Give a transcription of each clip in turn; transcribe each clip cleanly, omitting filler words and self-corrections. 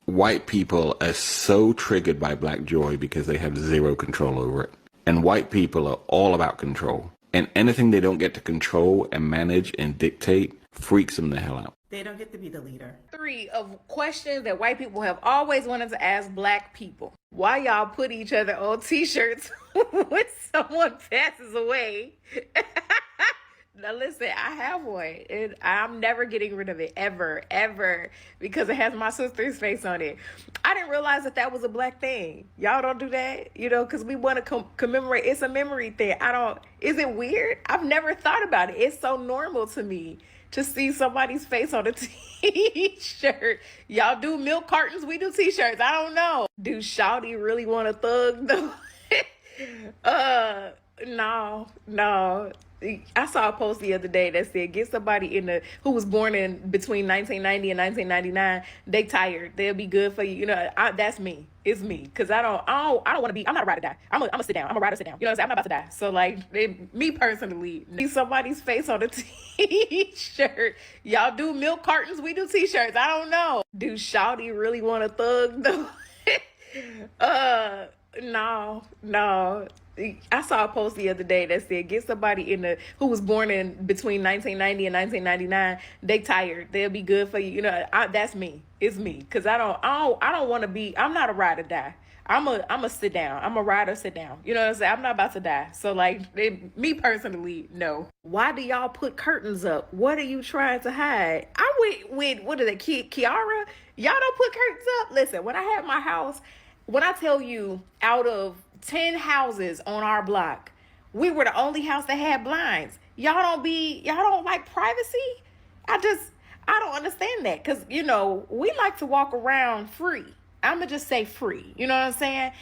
white people are so triggered by black joy because they have zero control over it. And white people are all about control. And anything they don't get to control and manage and dictate freaks them the hell out. They don't get to be the leader. 3 of questions that white people have always wanted to ask black people. Why y'all put each other on t-shirts when someone passes away? Now listen, I have one and I'm never getting rid of it ever, because it has my sister's face on it. I didn't realize that that was a black thing. Y'all don't do that, because we want to commemorate. It's a memory thing. Is it weird? I've never thought about it. It's so normal to me to see somebody's face on a t-shirt. Y'all do milk cartons, we do t-shirts. I don't know. Do Shawty really want a thug though? No. I saw a post the other day that said, get somebody who was born in between 1990 and 1999. They tired. They'll be good for you. That's me. It's me. Cause I don't want to be. I'm not a ride or die. I'm a sit down. I'm a ride or sit down. You know what I'm saying? I'm not about to die. So like, me personally, see somebody's face on a t-shirt. Y'all do milk cartons. We do t-shirts. I don't know. Do Shawty really want a thug though? No. I saw a post the other day that said, get somebody who was born in between 1990 and 1999. They tired. They'll be good for you. That's me. It's me. Cause I don't want to be. I'm not a ride or die. I'm a sit down. I'm a ride or sit down. You know what I'm saying? I'm not about to die. So like, me personally, no. Why do y'all put curtains up? What are you trying to hide? I went with what is it, Kiara? Y'all don't put curtains up. Listen, when I had my house, when I tell you, out of 10 houses on our block, we were the only house that had blinds. Y'all don't like privacy? I don't understand that, because we like to walk around free. I'ma just say free, you know what I'm saying?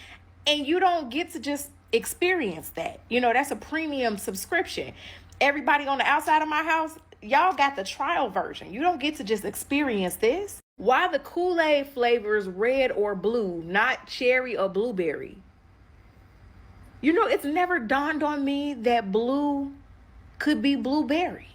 And you don't get to just experience that. That's a premium subscription. Everybody on the outside of my house, y'all got the trial version. You don't get to just experience this. Why the Kool-Aid flavors red or blue, not cherry or blueberry? It's never dawned on me that blue could be blueberry.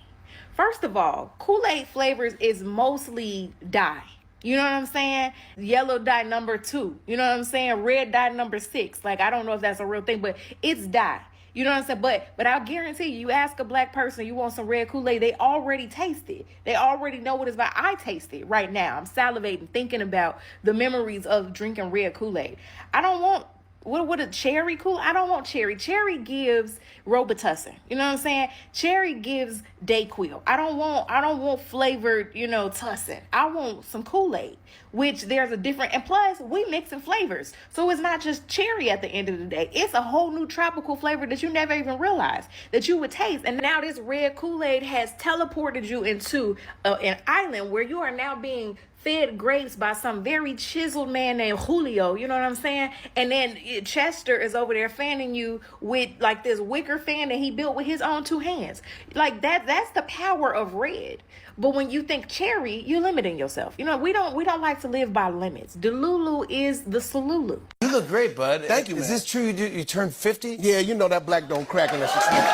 First of all, Kool-Aid flavors is mostly dye. You know what I'm saying? Yellow dye number 2. You know what I'm saying? Red dye number 6. Like, I don't know if that's a real thing, but it's dye. You know what I'm saying? But I guarantee you ask a black person, you want some red Kool-Aid, they already taste it. They already know what it's about. I taste it right now. I'm salivating, thinking about the memories of drinking red Kool-Aid. I don't want, what a cherry Kool-Aid? I don't want cherry. Cherry gives Robitussin. You know what I'm saying? Cherry gives Dayquil. I don't want flavored, tussin. I want some Kool-Aid, which there's a different, and plus we mixing flavors. So it's not just cherry at the end of the day. It's a whole new tropical flavor that you never even realized that you would taste. And now this red Kool-Aid has teleported you into an island where you are now being fed grapes by some very chiseled man named Julio, you know what I'm saying? And then Chester is over there fanning you with like this wicker fan that he built with his own 2 hands. Like that's the power of red. But when you think cherry, you're limiting yourself. We don't like to live by limits. Delulu is the Salulu. You look great, bud. Thank you, man. Is this true you turned 50? Yeah, that black don't crack unless you smoke.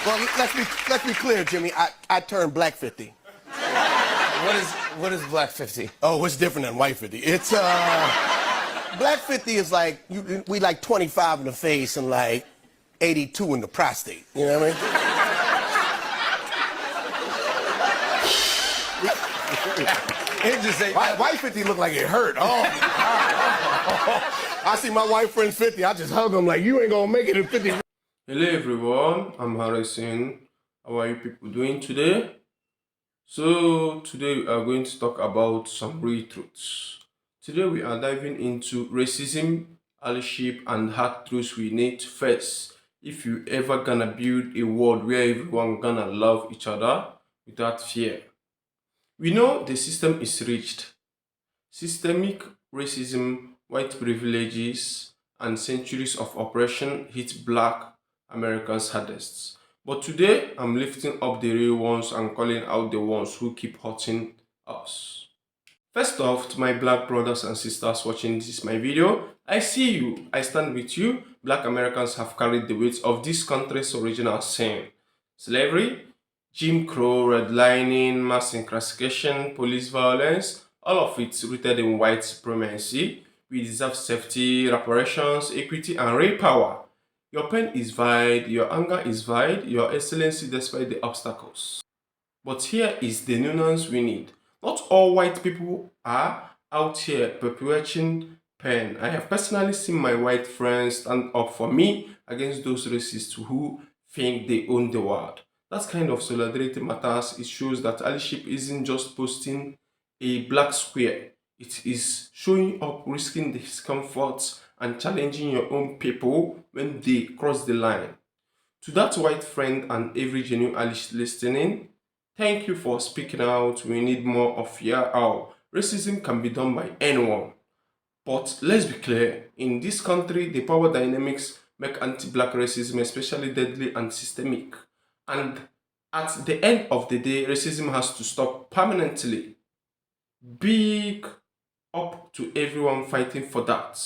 Well, let's be clear, Jimmy. I turned black 50. What is black 50? Oh, it's different than white 50. It's black 50 is like we like 25 in the face and like 82 in the prostate. You know what I mean? It just say White 50 look like it hurt. Oh. I see my white friends 50. I just hug them like, you ain't gonna make it in 50. Hello everyone, I'm Harrison. How are you people doing today? So today we are going to talk about some real truths. Today we are diving into racism, allyship, and hard truths we need to face if you ever gonna build a world where everyone gonna love each other without fear. We know the system is rigged. Systemic racism, white privileges, and centuries of oppression hit black America's hardest. But today, I'm lifting up the real ones and calling out the ones who keep hurting us. First off, to my black brothers and sisters watching this my video, I see you, I stand with you. Black Americans have carried the weight of this country's original sin, slavery. Jim Crow, redlining, mass incarceration, police violence, all of it rooted in white supremacy. We deserve safety, reparations, equity, and real power. Your pain is valid, your anger is valid, your excellency despite the obstacles. But here is the nuance we need. Not all white people are out here perpetuating pain. I have personally seen my white friends stand up for me against those racists who think they own the world. That kind of solidarity matters. It shows that allyship isn't just posting a black square. It is showing up, risking discomfort, and challenging your own people when they cross the line. To that white friend and every genuine ally listening, thank you for speaking out. We need more of your how. Racism can be done by anyone. But let's be clear, in this country, the power dynamics make anti-black racism especially deadly and systemic. And at the end of the day, racism has to stop permanently. Big up to everyone fighting for that.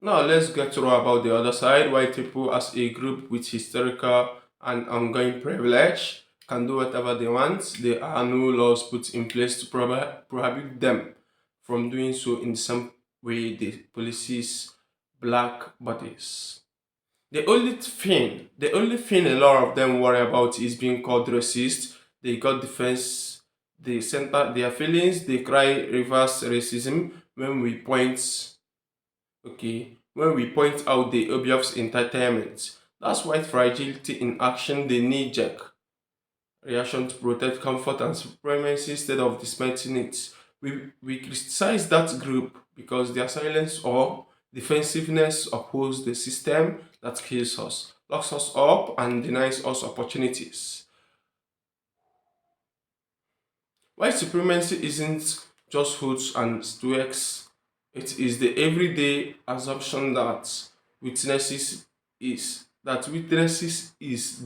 Now let's get to know about the other side. White people as a group with historical and ongoing privilege can do whatever they want. There are no laws put in place to prohibit them from doing so in some way the policies black bodies. The only thing a lot of them worry about is being called racist. They got defense, they center their feelings, they cry reverse racism when we point out the obvious entertainment. That's white fragility in action, the knee-jerk reaction to protect comfort and supremacy instead of dismantling it. We criticize that group because their silence or defensiveness oppose the system that kills us, locks us up, and denies us opportunities. White supremacy isn't just hoods and stoics, it is the everyday assumption that witnesses is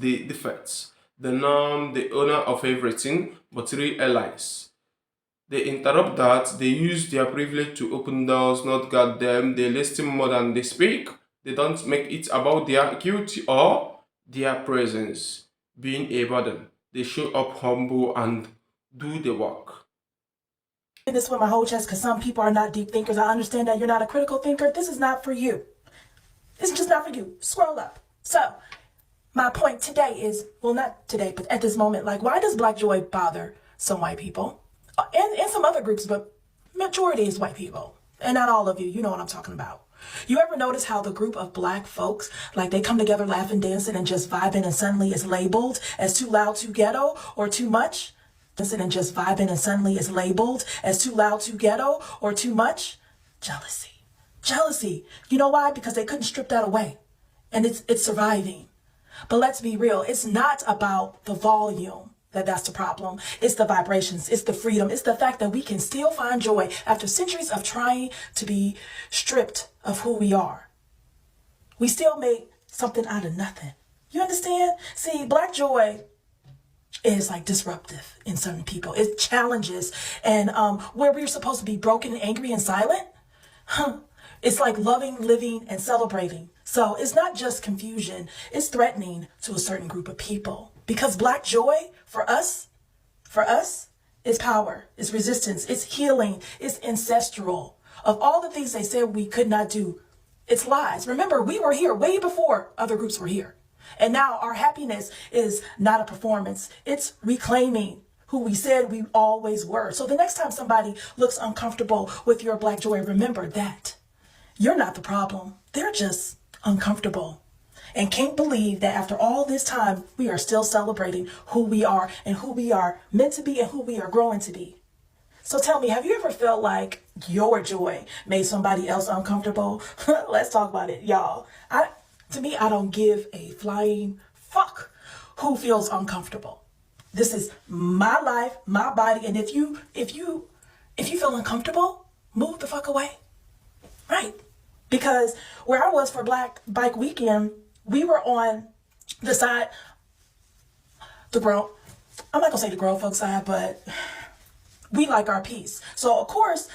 the defect, the norm, the owner of everything, but real allies. They interrupt that, they use their privilege to open doors, not guard them, they listen more than they speak, they don't make it about their guilty or their presence being a burden. They show up humble and do the work. This with my whole chest because some people are not deep thinkers. I understand that you're not a critical thinker. This is not for you. It's just not for you. Scroll up. So, my point today is, well, not today, but at this moment, like, why does Black joy bother some white people? And some other groups, but majority is white people. And not all of you. You know what I'm talking about. You ever notice how the group of Black folks, like, they come together laughing, dancing, and just vibing, and suddenly it's labeled as too loud, too ghetto, or too much? And just vibing and suddenly is labeled as too loud, too ghetto, or too much? Jealousy. You know why? Because they couldn't strip that away. And it's surviving. But let's be real. It's not about the volume that's the problem. It's the vibrations. It's the freedom. It's the fact that we can still find joy after centuries of trying to be stripped of who we are. We still make something out of nothing. You understand? See, Black joy is like disruptive in certain people. It challenges, and where we're supposed to be broken, angry, and silent, it's like loving, living, and celebrating. So it's not just confusion, it's threatening to a certain group of people. Because Black joy, for us, is power, is resistance, it's healing, it's ancestral. Of all the things they said we could not do, it's lies. Remember, we were here way before other groups were here. And now our happiness is not a performance. It's reclaiming who we said we always were. So the next time somebody looks uncomfortable with your Black joy, remember that you're not the problem. They're just uncomfortable and can't believe that after all this time, we are still celebrating who we are and who we are meant to be and who we are growing to be. So tell me, have you ever felt like your joy made somebody else uncomfortable? Let's talk about it, y'all. To me, I don't give a flying fuck who feels uncomfortable. This is my life, my body, and if you feel uncomfortable, move the fuck away. Right? Because where I was for Black Bike Weekend, we were on the side, I'm not gonna say the grown folks side, but we like our peace. So of course,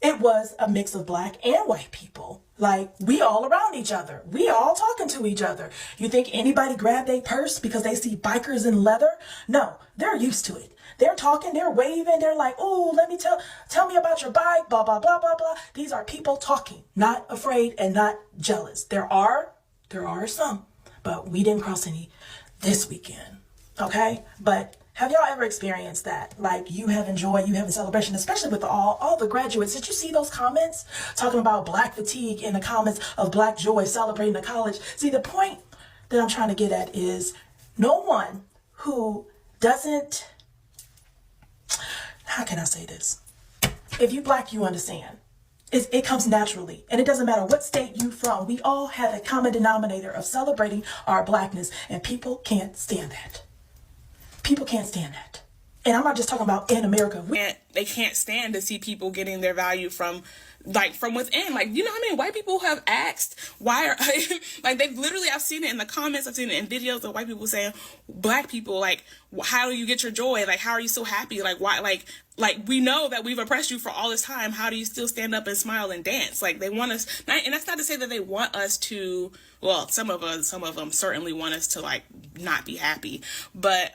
it was a mix of Black and white people Like, we all around each other. We all talking to each other. You think anybody grabbed their purse because they see bikers in leather? No, they're used to it. They're talking, they're waving, they're like, oh, let me tell me about your bike, blah, blah, blah, blah, blah. These are people talking, not afraid and not jealous. There are some, but we didn't cross any this weekend, okay? But have y'all ever experienced that? Like, you having joy, you having celebration, especially with all the graduates. Did you see those comments talking about black fatigue in the comments of black joy celebrating the college? See, the point that I'm trying to get at is no one who doesn't, how can I say this? If you black, you understand. It comes naturally, and it doesn't matter what state you from. We all have a common denominator of celebrating our blackness, and people can't stand that. People can't stand that. And I'm not just talking about in America. They can't stand to see people getting their value from within. Like, you know how many white people have asked why are like, they've literally, I've seen it in the comments, I've seen it in videos of white people saying, black people, like, how do you get your joy? Like, how are you so happy? Like, why, like we know that we've oppressed you for all this time. How do you still stand up and smile and dance? Like, they want us, and that's not to say that they want us to, well, some of them certainly want us to, like, not be happy. But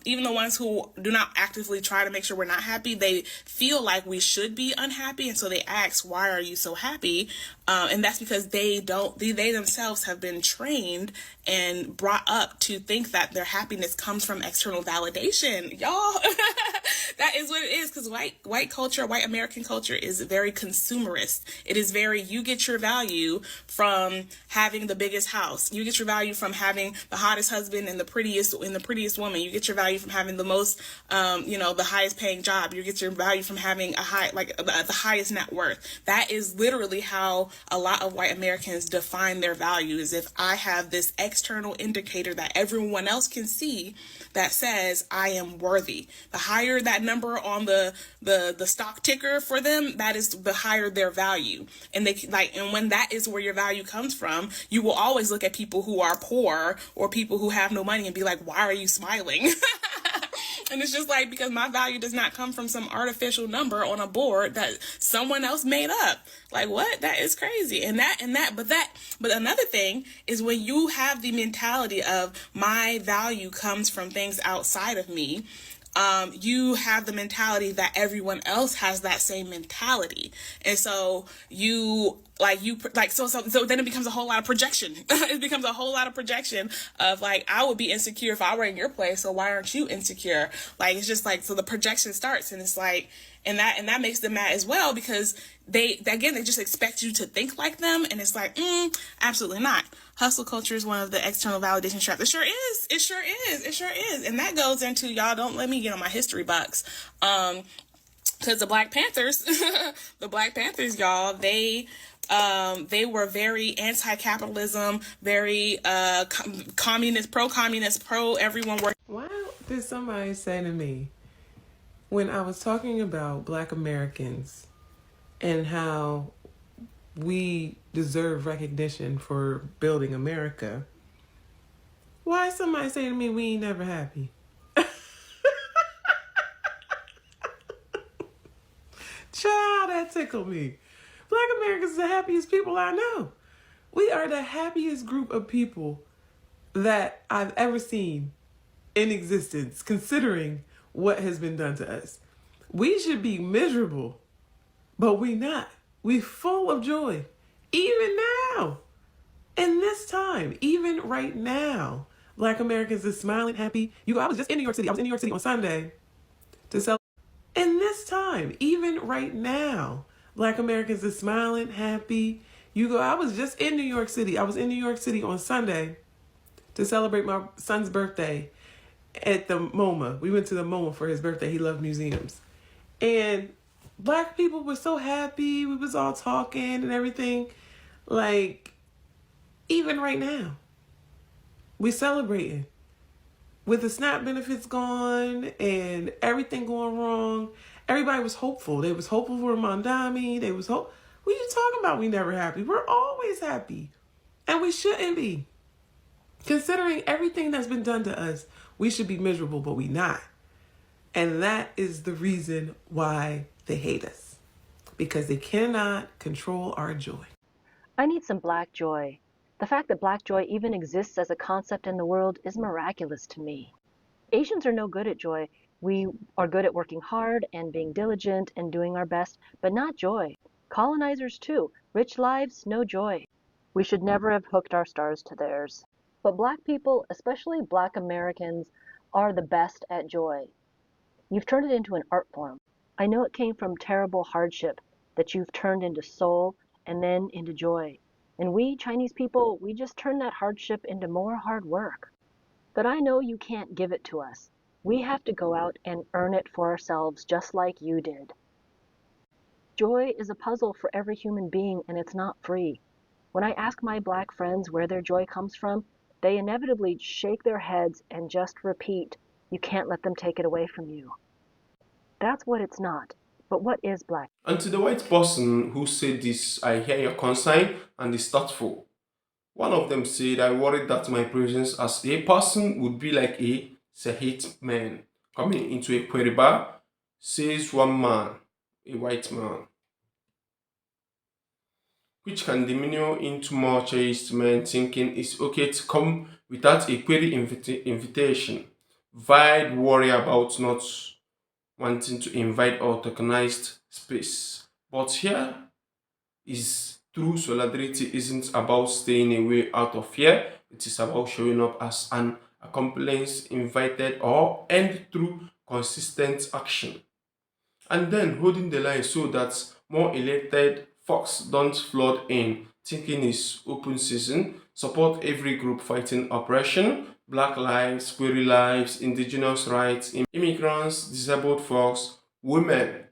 even the ones who do not actively try to make sure we're not happy, they feel like we should be unhappy. And so they ask, why are you so happy? And that's because they themselves have been trained and brought up to think that their happiness comes from external validation. Y'all, that is what it is, because white culture, white American culture is very consumerist. It is very, you get your value from having the biggest house. You get your value from having the hottest husband and the prettiest woman. You get your value from having the most, the highest paying job. You get your value from having the highest net worth. That is literally how a lot of white Americans define their value, is if I have this external indicator that everyone else can see that says I am worthy. The higher that number on the stock ticker for them, that is the higher their value. And and when that is where your value comes from, you will always look at people who are poor or people who have no money and be like, why are you smiling? And it's just like, because my value does not come from some artificial number on a board that someone else made up. Like, what? That is crazy. But another thing is, when you have the mentality of my value comes from things outside of me, you have the mentality that everyone else has that same mentality. And so so then it becomes a whole lot of projection. It becomes a whole lot of projection of, like, I would be insecure if I were in your place, so why aren't you insecure? Like, it's just like, so the projection starts, and it's like, and that makes them mad as well, because they just expect you to think like them, and it's like, absolutely not. Hustle culture is one of the external validation traps. It sure is. It sure is. It sure is. And that goes into, y'all, don't let me get on my history bucks. Because the Black Panthers, y'all, they were very anti-capitalism, very communist, pro everyone working. Why did somebody say to me, when I was talking about Black Americans and how we deserve recognition for building America, why somebody say to me, we ain't never happy? Child, that tickled me. Black Americans are the happiest people I know. We are the happiest group of people that I've ever seen in existence, considering what has been done to us. We should be miserable, but we not. We full of joy. Even now, in this time, even right now, Black Americans are smiling, happy. I was just in New York City. I was in New York City on Sunday to celebrate. In this time, even right now, Black Americans are smiling, happy. I was just in New York City. I was in New York City on Sunday to celebrate my son's birthday at the MoMA. We went to the MoMA for his birthday. He loved museums. And Black people were so happy. We was all talking and everything. Like, even right now, we celebrating. With the SNAP benefits gone and everything going wrong, everybody was hopeful. They was hopeful for Mondami. What are you talking about? We never happy. We're always happy. And we shouldn't be. Considering everything that's been done to us, we should be miserable, but we not. And that is the reason why they hate us. Because they cannot control our joy. I need some black joy. The fact that black joy even exists as a concept in the world is miraculous to me. Asians are no good at joy. We are good at working hard and being diligent and doing our best, but not joy. Colonizers too. Rich lives, no joy. We should never have hooked our stars to theirs. But black people, especially black Americans, are the best at joy. You've turned it into an art form. I know it came from terrible hardship that you've turned into soul and then into joy. And we, Chinese people, we just turn that hardship into more hard work. But I know you can't give it to us. We have to go out and earn it for ourselves just like you did. Joy is a puzzle for every human being and it's not free. When I ask my black friends where their joy comes from, they inevitably shake their heads and just repeat, you can't let them take it away from you. That's what it's not. But what is black? And to the white person who said this, I hear your concern and is thoughtful. One of them said, I worried that my presence as a person would be like a seethe man coming into a query bar, says one man, a white man, which can diminish into more chaste men thinking it's okay to come without a query invitation. Vide worry about not wanting to invite or tokenized space. But here is true solidarity isn't about staying away out of fear, it is about showing up as an accomplice invited or end through consistent action. And then holding the line so that more elated folks don't flood in thinking it's open season, support every group fighting oppression, black lives, queer lives, indigenous rights, immigrants, disabled folks, women,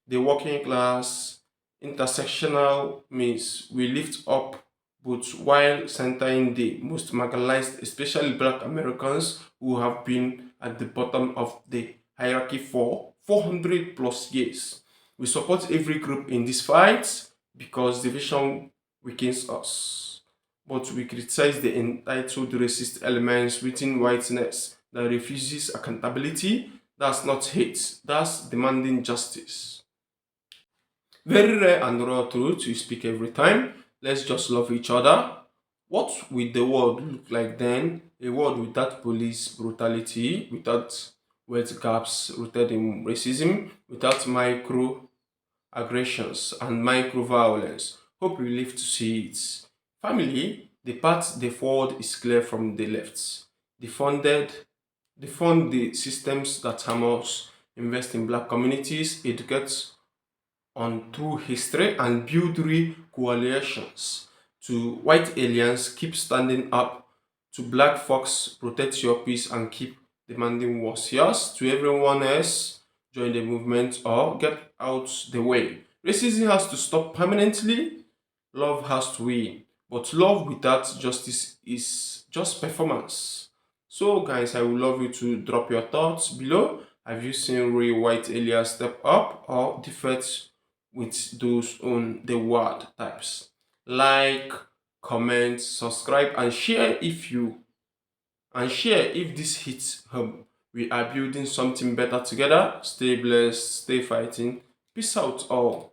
the working class, intersectional means we lift up both while centering the most marginalized, especially black Americans who have been at the bottom of the hierarchy for 400 plus years. We support every group in this fight because division weakens us. But we criticize the entitled racist elements within whiteness that refuses accountability. That's not hate, that's demanding justice. Very rare and raw truth we speak every time. Let's just love each other. What would the world look like then? A world without police brutality, without wealth gaps rooted in racism, without micro aggressions and micro violence. Hope we live to see it. Family, the path the forward is clear from the left. Defund the systems that harm us, invest in black communities, educate on true history and build coalitions. To white aliens, keep standing up. To black folks, protect your peace and keep demanding what's yours. To everyone else, join the movement or get out the way. Racism has to stop permanently. Love has to win. But love without justice is just performance. So, guys, I would love you to drop your thoughts below. Have you seen real white aliens step up or defect with those on the word types? Like, comment, subscribe, and share if this hits home. We are building something better together. Stay blessed, stay fighting. Peace out all.